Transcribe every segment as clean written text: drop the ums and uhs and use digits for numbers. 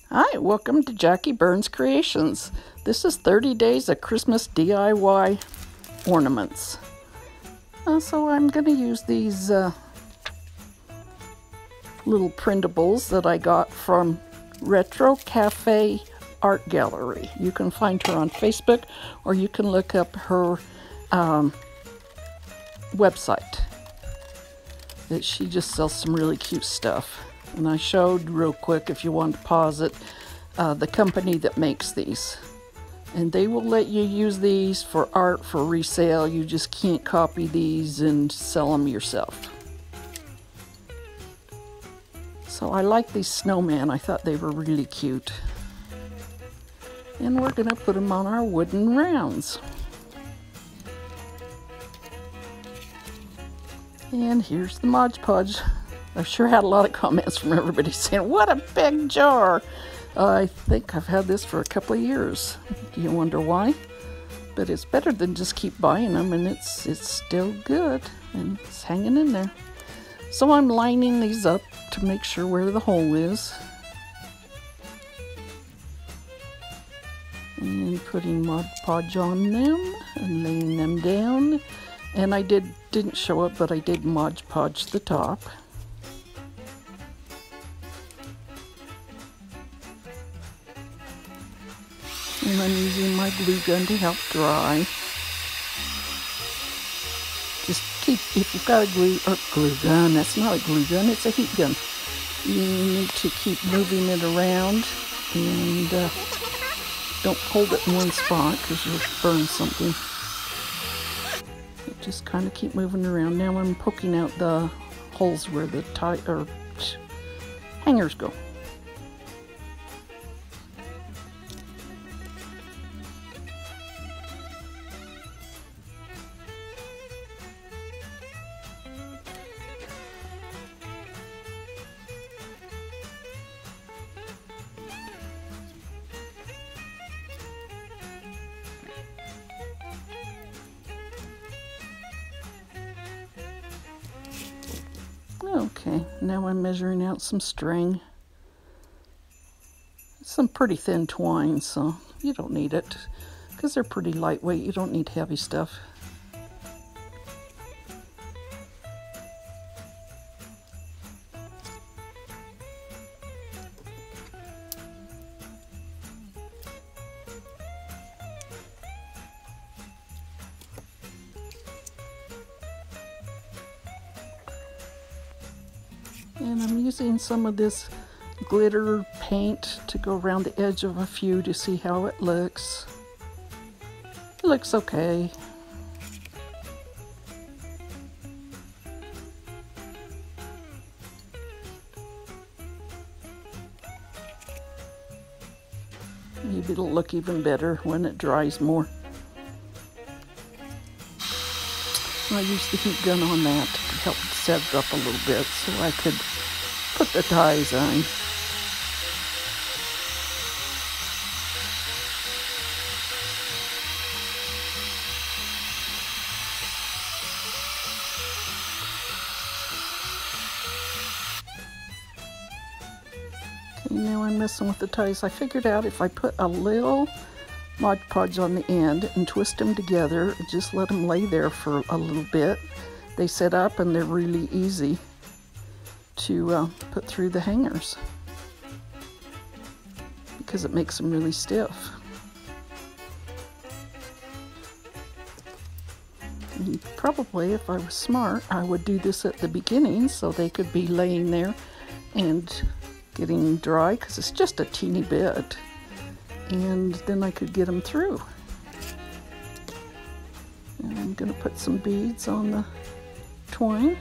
Hi, welcome to Jackie Burns Creations. This is 30 Days of Christmas DIY Ornaments. So I'm going to use these little printables that I got from Retro Cafe Art Gallery. You can find her on Facebook, or you can look up her website. That she just sells some really cute stuff. And I showed real quick, if you want to pause it, the company that makes these. And they will let you use these for art, for resale. You just can't copy these and sell them yourself. So I like these snowmen. I thought they were really cute. And we're going to put them on our wooden rounds. And here's the Mod Podge. I've sure had a lot of comments from everybody saying, what a big jar. I think I've had this for a couple of years. Do you wonder why? But it's better than just keep buying them, and it's still good, and it's hanging in there. So I'm lining these up to make sure where the hole is. And putting Mod Podge on them and laying them down. And I didn't show it, but I did Mod Podge the top. And I'm using my glue gun to help dry. Just keep, if you've got a glue gun, that's not a glue gun, it's a heat gun. You need to keep moving it around and don't hold it in one spot because you'll burn something. Just kind of keep moving around. Now I'm poking out the holes where the hangers go. Okay, now I'm measuring out some string. Some pretty thin twine, so you don't need it because they're pretty lightweight. You don't need heavy stuff. And I'm using some of this glitter paint to go around the edge of a few to see how it looks. It looks okay. Maybe it'll look even better when it dries more. I used the heat gun on that to help set it up a little bit so I could put the dies on. Okay, now I'm messing with the ties. I figured out if I put a little Mod Podge on the end and twist them together and just let them lay there for a little bit, they set up and they're really easy to put through the hangers because it makes them really stiff. And probably if I was smart, I would do this at the beginning so they could be laying there and getting dry because it's just a teeny bit. And then I could get them through. And I'm going to put some beads on the twine.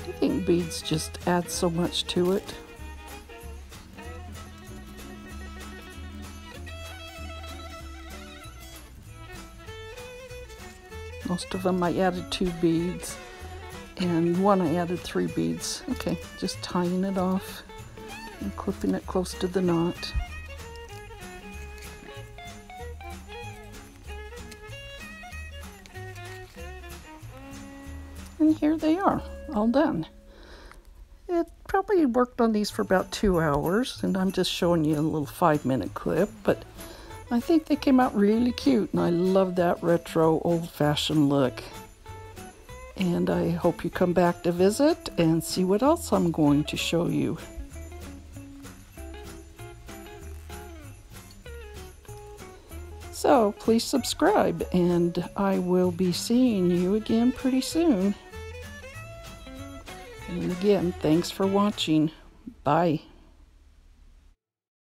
I think beads just add so much to it. Most of them I added 2 beads, and one I added 3 beads. Okay, just tying it off and clipping it close to the knot. And here they are, all done. It probably probably worked on these for about 2 hours, and I'm just showing you a little 5-minute clip, but I think they came out really cute, and I love that retro old-fashioned look. And I hope you come back to visit and see what else I'm going to show you. So please subscribe, and I will be seeing you again pretty soon. And again, thanks for watching. Bye.